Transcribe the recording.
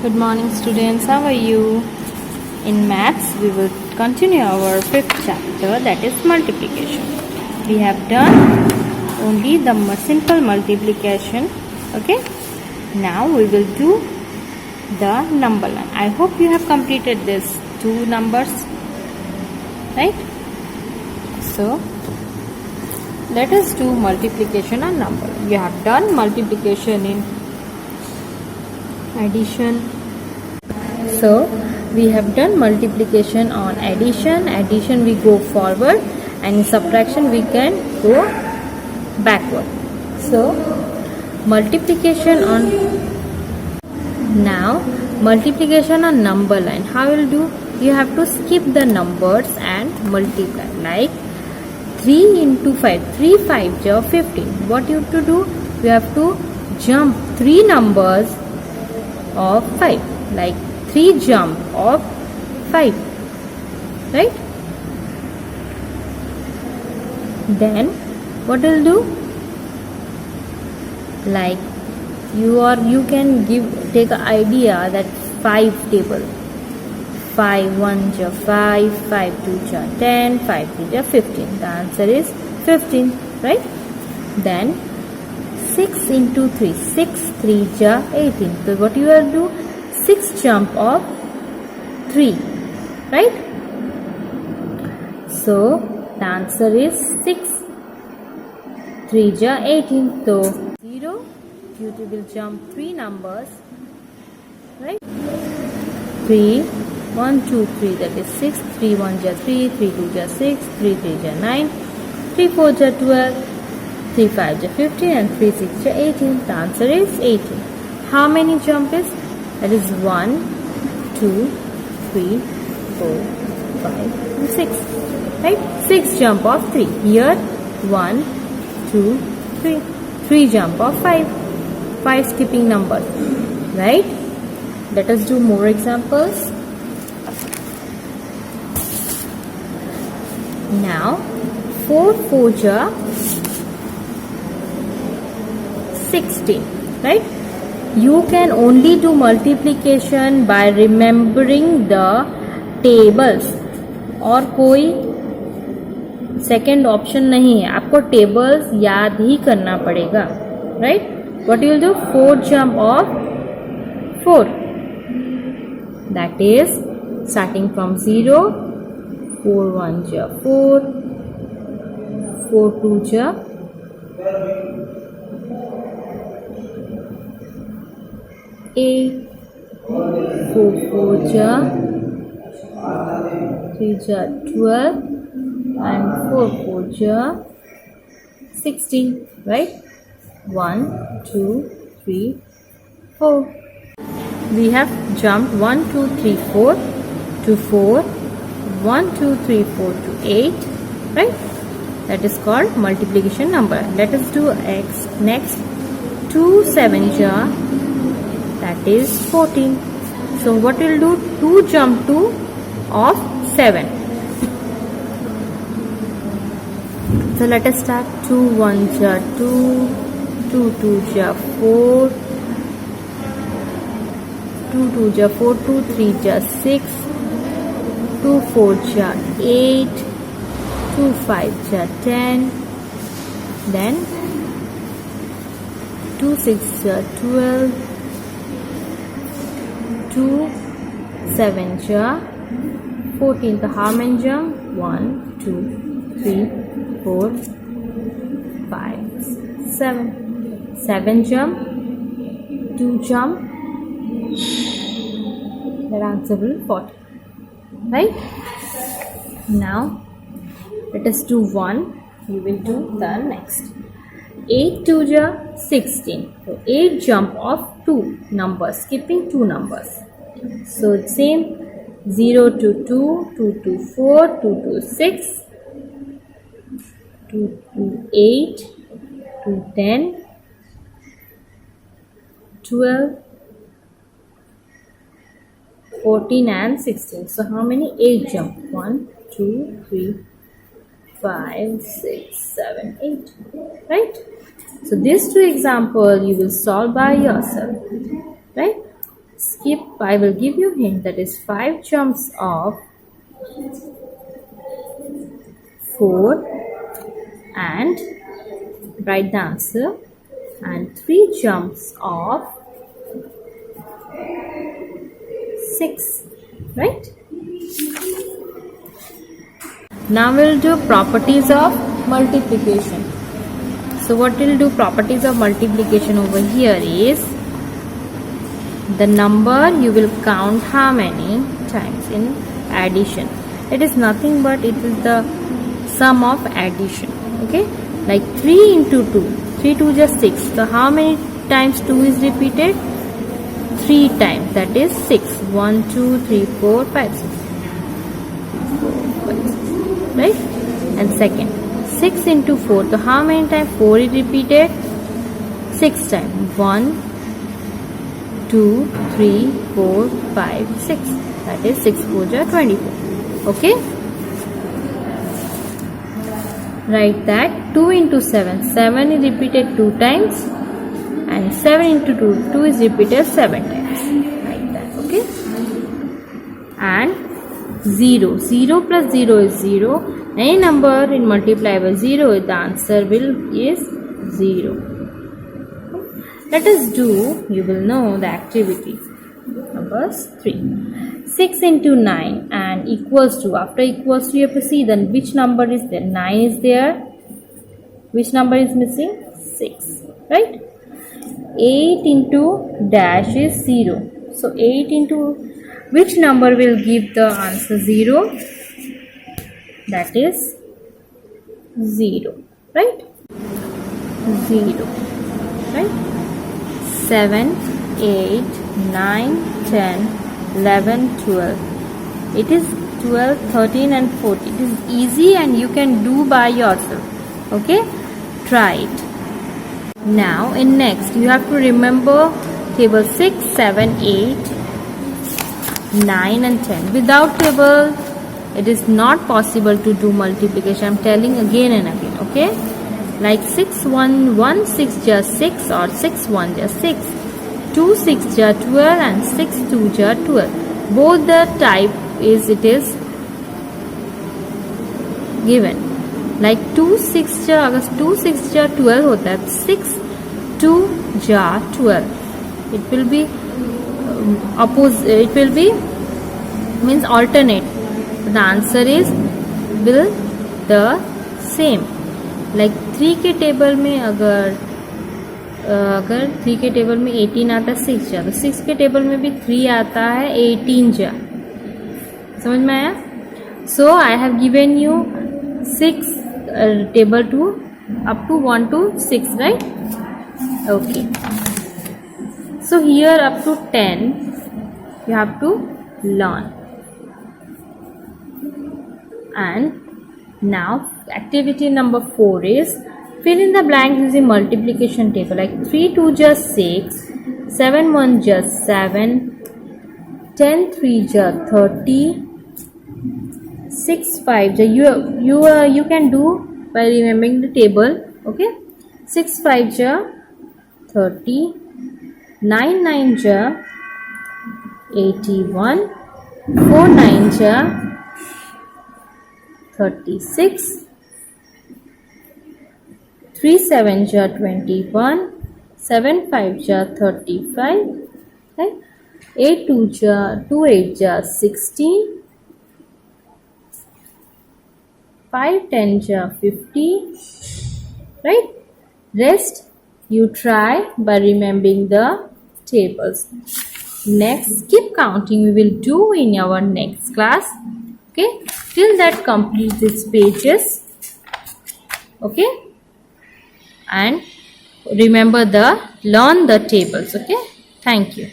Good morning, students. How are you? In maths, we will continue our fifth chapter, that is multiplication. We have done only the simple multiplication. Okay. Now we will do the number line. I hope you have completed these two numbers, right? So let us do multiplication and number. You have done multiplication in addition. So we have done multiplication on addition we go forward, and in subtraction we can go backward. So multiplication on number line, how will do? You have to skip the numbers and multiply, like 3 into 5, 3 5 are 15. What you have to do? You have to jump 3 numbers of 5, like 3 jump of 5, right? Then what will do? Like you can take an idea that 5 table. 5 1 ja 5, 5 2 ja 10, 5 3 ja 15. The answer is 15, right? Then 6 into 3, 6 3 ja 18. So what you will do? 6 jump of 3, right? So the answer is 6 3 ja 18. So 0, you will jump 3 numbers, right? 3 1 2 3, that is 6. 3 1 ja 3, 3 2 ja 6, 3 3 ja 9, 3 4 ja 12, 3 5 ja 15, and 3 6 ja 18. The answer is 18. How many jump is? That is 1 2 3 4 5 and 6, right? 6 jump of 3. Here 1 2 3, 3 jump of 5, 5 skipping numbers, right? Let us do more examples. Now 4 4 ja 16, right? You can only do multiplication by remembering the tables, और कोई second option नहीं है. आपको tables याद ही करना पड़ेगा, right? What you will do? 4 jump of 4, that is starting from 0. 4 1 ja 4, 4 2 ja 8, 4 4 ja 3 ja 12, and 4 4 ja 16, right? 1 2 3 4. We have jumped 1 2 3 4 to 4, 1 2 3 4 to 8, right? That is called multiplication number. Let us do x next. 2 7 ja, that is 14. So what we'll do? 2 jump 2 of 7. So let us start. 2 1 ja 2, 2 2 ja 4, 2 2 ja 4, 2 3 ja 6, 2 4 ja 8, 2 5 ja 10, then 2 6 ja 12, 2 7 ja 14. The how many jump? 1 2 3 4 5 7. 7 jump, 2 jump. The answer will be 40, right? Now let us do 1. We will do the next. 8 2 ja 16. So 8 jump of 2 numbers, skipping 2 numbers. So same, 0 to 2, 2 to 4, 2 to 6, 2 to 8, 2 10, 12, 14 and 16. So how many? 8 jump. 1 2 3 5 6 7 8, right? So these two examples you will solve by yourself, right? I will give you hint, that is 5 jumps of 4 and write the answer, and 3 jumps of 6, right? Now we'll do properties of multiplication. So what we'll do, properties of multiplication over here is the number you will count how many times in addition. It is nothing but it is the sum of addition. Okay, like 3 into 2, 3 2 just 6. So how many times 2 is repeated? 3 times, that is 6. 1 2 3 4 5 6, right? And second, 6 into 4. So how many times 4 is repeated? 6 times. 1 2 3 4 5 6, that is 6 4 24. Okay, write that. 2 into 7, 7 is repeated 2 times, and 7 into 2 is repeated 7 times, like that. Okay, and 0 plus 0 is 0. Any number in multiply by 0, the answer is 0. Let us do, you will know the activity. Numbers 3. 6 into 9 and equals to, after equals to you have to see then which number is there. 9 is there. Which number is missing? 6, right? 8 into dash is 0. So 8 into which number will give the answer 0? That is 0, right? 0, right? 7, 8, 9, 10, 11, 12. It is 12, 13 and 14. It is easy and you can do by yourself. Okay? Try it. Now in next you have to remember table 6, 7, 8, 9 and 10. Without table it is not possible to do multiplication. I am telling again and again. Okay? Like 6 1 1 6 just 6 or 6 1 just 6. 2 6 just 12 and 6 2 just 12. Both the type is it is given. Like 2 6 जा अगर 2 6 जा 12 होता है 6 2 जा 12. It will be opposite. It will be means alternate. The answer is will the same. Like 3 के table में अगर 3 के टेबल में 18 आता है 6 जा, तो 6 के टेबल में भी 3 आता है 18 जा. समझ में आया? So I have given you 6 table 2 up to 1 to 6, right? Okay. So here up to 10 you have to learn. And now activity number 4 is fill in the blank using multiplication table. Like 3 2 just 6, 7 1 just 7, 10 3 just 30, 6 5 you can do by remembering the table. Okay, 6 5 30, 9 9 81, 4 9 36, 3 7 21, 7 5 35, right? 8 2 2 8 16, 5 10 50, right? Rest you try by remembering the tables. Next, keep counting we will do in our next class. Okay, till that complete these pages. Okay, and remember learn the tables. Okay, thank you.